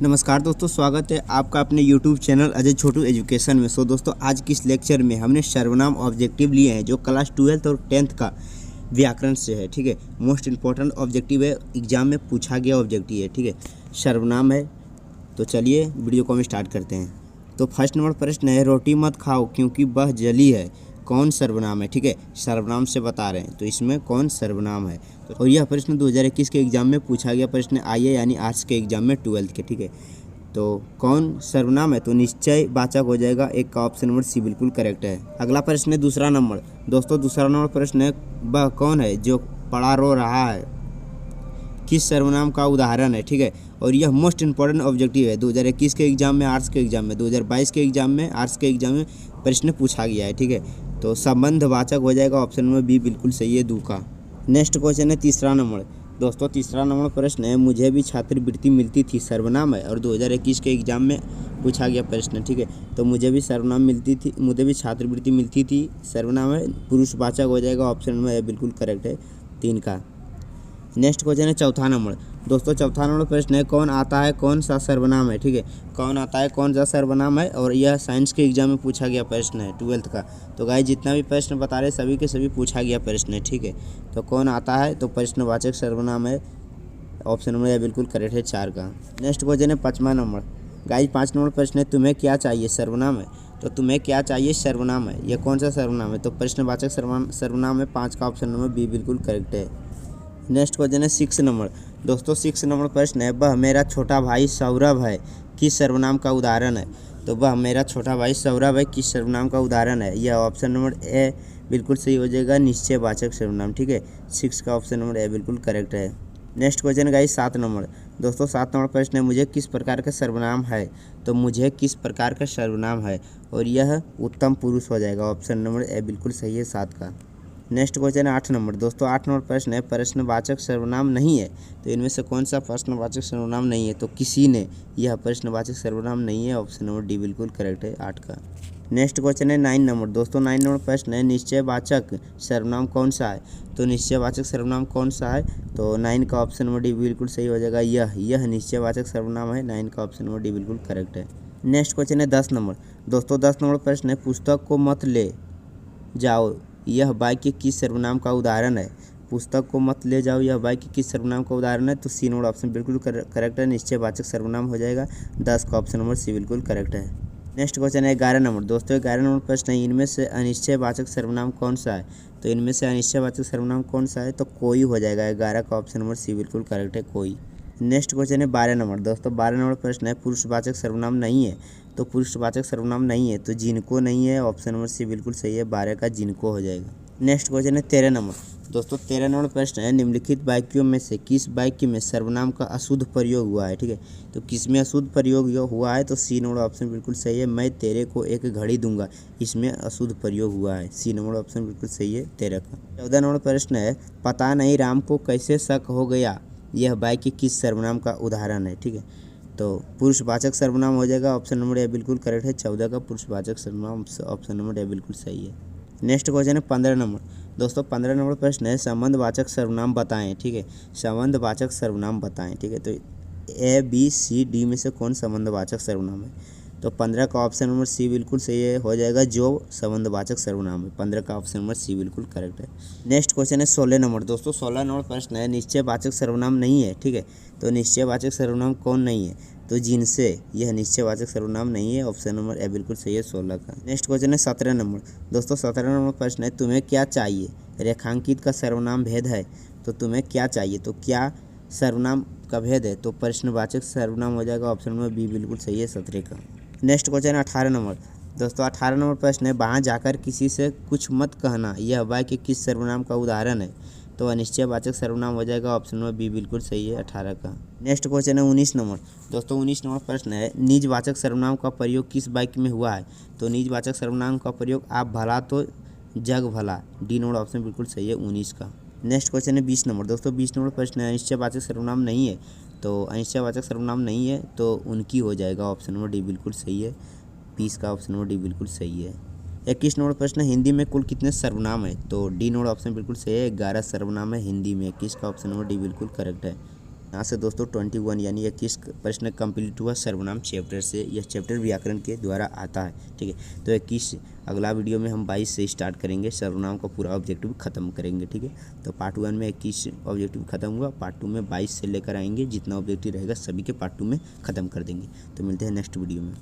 नमस्कार दोस्तों, स्वागत है आपका अपने YouTube चैनल अजय छोटू एजुकेशन में। दोस्तों आज की इस लेक्चर में हमने सर्वनाम ऑब्जेक्टिव लिए हैं जो क्लास 12th और 10th का व्याकरण से है। ठीक है, मोस्ट इम्पॉर्टेंट ऑब्जेक्टिव है, एग्जाम में पूछा गया ऑब्जेक्टिव है। ठीक है, सर्वनाम है। तो चलिए वीडियो को हम स्टार्ट करते हैं। तो फर्स्ट नंबर प्रश्न है, रोटी मत खाओ क्योंकि वह जली है, कौन सर्वनाम है? ठीक है, सर्वनाम से बता रहे हैं तो इसमें कौन सर्वनाम है। और यह प्रश्न 2021 के एग्जाम में पूछा गया प्रश्न आईए यानी आर्ट्स के एग्जाम में 12th के। ठीक है, तो कौन सर्वनाम है? तो निश्चय वाचक हो जाएगा। एक का ऑप्शन नंबर सी बिल्कुल करेक्ट है। अगला प्रश्न है दूसरा नंबर। दोस्तों दूसरा नंबर प्रश्न है, वह कौन है जो पड़ा रो रहा है, किस सर्वनाम का उदाहरण है? ठीक है, और यह मोस्ट इंपॉर्टेंट ऑब्जेक्टिव है 2021 के एग्जाम में, आर्ट्स के एग्जाम में, 2022 के एग्जाम में, आर्ट्स के एग्जाम में प्रश्न पूछा गया है। ठीक है, तो संबंधवाचक हो जाएगा। ऑप्शन नंबर बी बिल्कुल सही है, दू का। नेक्स्ट क्वेश्चन है तीसरा नंबर। दोस्तों तीसरा नंबर प्रश्न है, मुझे भी छात्रवृत्ति मिलती थी, सर्वनाम है और 2021 के एग्जाम में पूछा गया प्रश्न। ठीक है, तो मुझे भी सर्वनाम मिलती थी, मुझे भी छात्रवृत्ति मिलती थी, सर्वनाम है, पुरुषवाचक हो जाएगा। ऑप्शन नंबर बिल्कुल करेक्ट है, 3 का। नेक्स्ट क्वेश्चन है चौथा नंबर। दोस्तों चौथा नंबर प्रश्न है, कौन आता है कौन सा सर्वनाम है? ठीक है, कौन आता है कौन सा सर्वनाम है, और यह साइंस के एग्जाम में पूछा गया प्रश्न है 12th का। तो गाइस जितना भी प्रश्न बता रहे सभी के सभी पूछा गया प्रश्न है। ठीक है, तो कौन आता है तो प्रश्नवाचक सर्वनाम है। ऑप्शन नंबर यह बिल्कुल करेक्ट है, 4 का। नेक्स्ट क्वेश्चन है 5वां नंबर। गाइस 5 नंबर प्रश्न है, तुम्हें क्या चाहिए, सर्वनाम है। तो तुम्हें क्या चाहिए सर्वनाम है, यह कौन सा सर्वनाम है? तो प्रश्नवाचक सर्वनाम है, 5 का। ऑप्शन नंबर बी बिल्कुल करेक्ट है। नेक्स्ट क्वेश्चन है 6 नंबर। दोस्तों 6 नंबर प्रश्न है, वह मेरा छोटा भाई सौरभ है, किस सर्वनाम का उदाहरण है? तो वह मेरा छोटा भाई सौरभ है, किस सर्वनाम का उदाहरण है? यह ऑप्शन नंबर ए बिल्कुल सही हो जाएगा, निश्चयवाचक सर्वनाम। ठीक है, 6 का ऑप्शन नंबर ए बिल्कुल करेक्ट है। Next question guys 7 number. दोस्तों 7 नंबर प्रश्न है, मुझे किस प्रकार का सर्वनाम है? तो मुझे किस प्रकार का सर्वनाम है, और यह उत्तम पुरुष हो जाएगा। ऑप्शन नंबर ए बिल्कुल सही है, 7 का। नेक्स्ट क्वेश्चन है 8 नंबर। दोस्तों 8 नंबर प्रश्न है, प्रश्नवाचक सर्वनाम नहीं है, तो इनमें से कौन सा प्रश्नवाचक सर्वनाम नहीं है? तो किसी ने, यह प्रश्नवाचक सर्वनाम नहीं है। ऑप्शन नंबर डी बिल्कुल करेक्ट है, 8 का। नेक्स्ट क्वेश्चन है 9 नंबर। दोस्तों 9 नंबर प्रश्न है, निश्चयवाचक सर्वनाम कौन सा है? तो निश्चयवाचक सर्वनाम कौन सा है? तो 9 का ऑप्शन नंबर डी बिल्कुल सही हो जाएगा, यह निश्चयवाचक सर्वनाम है। 9 का ऑप्शन नंबर डी बिल्कुल करेक्ट है। नेक्स्ट क्वेश्चन है 10 नंबर। दोस्तों 10 नंबर प्रश्न है, पुस्तक को मत ले जाओ, यह वाक्य किस सर्वनाम का उदाहरण है? पुस्तक को मत ले जाओ, यह वाक्य किस सर्वनाम का उदाहरण है? तो सी नंबर ऑप्शन बिल्कुल करेक्ट है, निश्चयवाचक सर्वनाम हो जाएगा। 10 का ऑप्शन नंबर सी बिल्कुल करेक्ट है। नेक्स्ट क्वेश्चन है 11 नंबर। दोस्तों 11 नंबर प्रश्न है, इनमें से अनिश्चयवाचक सर्वनाम कौन सा है? तो इनमें से अनिश्चयवाचक सर्वनाम कौन सा है? तो कोई हो जाएगा। 11 का ऑप्शन नंबर सी बिल्कुल करेक्ट है, कोई। नेक्स्ट क्वेश्चन है 12 नंबर। दोस्तों 12 नंबर प्रश्न है, पुरुषवाचक सर्वनाम नहीं है, तो पुरुषवाचक सर्वनाम नहीं है, तो जिनको नहीं है। ऑप्शन नंबर सी बिल्कुल सही है, 12 का जिनको हो जाएगा। नेक्स्ट क्वेश्चन है 13 नंबर। दोस्तों 13 नंबर प्रश्न है, निम्नलिखित वाक्यों में से किस वाक्य में सर्वनाम का अशुद्ध प्रयोग हुआ है? ठीक है, तो किस में अशुद्ध प्रयोग हुआ है? तो सी नंबर ऑप्शन बिल्कुल सही है, मैं तेरे को एक घड़ी दूंगा, इसमें अशुद्ध प्रयोग हुआ है। सी नंबर ऑप्शन बिल्कुल सही है, 13 का। 14 नंबर प्रश्न है, पता नहीं राम को कैसे शक हो गया, यह वाक्य किस सर्वनाम का उदाहरण है? ठीक है, तो पुरुषवाचक सर्वनाम हो जाएगा। ऑप्शन नंबर ए बिल्कुल करेक्ट है, 14 का पुरुषवाचक सर्वनाम। ऑप्शन नंबर ए बिल्कुल सही है। नेक्स्ट क्वेश्चन है 15 नंबर। दोस्तों 15 नंबर प्रश्न है, संबंधवाचक सर्वनाम बताएं। ठीक है, संबंधवाचक सर्वनाम बताएं। ठीक है, तो ए बी सी डी में से कौन संबंधवाचक सर्वनाम है? तो 15 का ऑप्शन नंबर सी बिल्कुल सही है, हो जाएगा जो संबंधवाचक सर्वनाम है। 15 का ऑप्शन नंबर सी बिल्कुल करेक्ट है। नेक्स्ट क्वेश्चन है 16 नंबर। दोस्तों 16 नंबर प्रश्न है, निश्चयवाचक सर्वनाम नहीं है। ठीक है, तो निश्चयवाचक सर्वनाम कौन नहीं है? तो जिनसे, यह निश्चयवाचक सर्वनाम नहीं है। ऑप्शन नंबर ए बिल्कुल सही है, 16 का। नेक्स्ट क्वेश्चन है 17 नंबर। दोस्तों 17 नंबर प्रश्न है, तुम्हें क्या चाहिए, रेखांकित का सर्वनाम भेद है, तो तुम्हें क्या चाहिए, तो क्या सर्वनाम का भेद है? तो प्रश्नवाचक सर्वनाम हो जाएगा। ऑप्शन नंबर बी बिल्कुल सही है, 17 का। नेक्स्ट क्वेश्चन है 18 नंबर। दोस्तों 18 नंबर प्रश्न है, वहाँ जाकर किसी से कुछ मत कहना, यह वाक्य किस सर्वनाम का उदाहरण है? तो अनिश्चयवाचक सर्वनाम हो जाएगा। ऑप्शन नंबर बी बिल्कुल सही है, 18 का। नेक्स्ट क्वेश्चन है 19 नंबर। दोस्तों 19 नंबर प्रश्न है, निजवाचक सर्वनाम का प्रयोग किस वाक्य में हुआ है? तो निजवाचक सर्वनाम का प्रयोग आप भला तो जग भला, डी नंबर ऑप्शन बिल्कुल सही है, 19 का। नेक्स्ट क्वेश्चन है 20 नंबर। दोस्तों 20 नंबर प्रश्न है, अनिश्चयवाचक सर्वनाम नहीं है, तो अनिश्चयवाचक सर्वनाम नहीं है तो उनकी हो जाएगा। ऑप्शन नंबर डी बिल्कुल सही है, 20 का ऑप्शन नंबर डी बिल्कुल सही है। 21 नंबर प्रश्न, हिंदी में कुल कितने सर्वनाम है? तो डी नंबर ऑप्शन बिल्कुल सही है, 11 सर्वनाम है हिंदी में। 21 का ऑप्शन नंबर डी बिल्कुल करेक्ट है। यहाँ से दोस्तों 21 यानी 21 प्रश्न कंप्लीट हुआ सर्वनाम चैप्टर से। यह चैप्टर व्याकरण के द्वारा आता है, ठीक है। तो 21 अगला वीडियो में हम 22 से स्टार्ट करेंगे, सर्वनाम का पूरा ऑब्जेक्टिव खत्म करेंगे, ठीक है। तो पार्ट 1 में 21 ऑब्जेक्टिव खत्म हुआ, पार्ट 2 में 22 से लेकर आएंगे, जितना ऑब्जेक्टिव रहेगा सभी के पार्ट 2 में खत्म कर देंगे। तो मिलते हैं नेक्स्ट वीडियो में।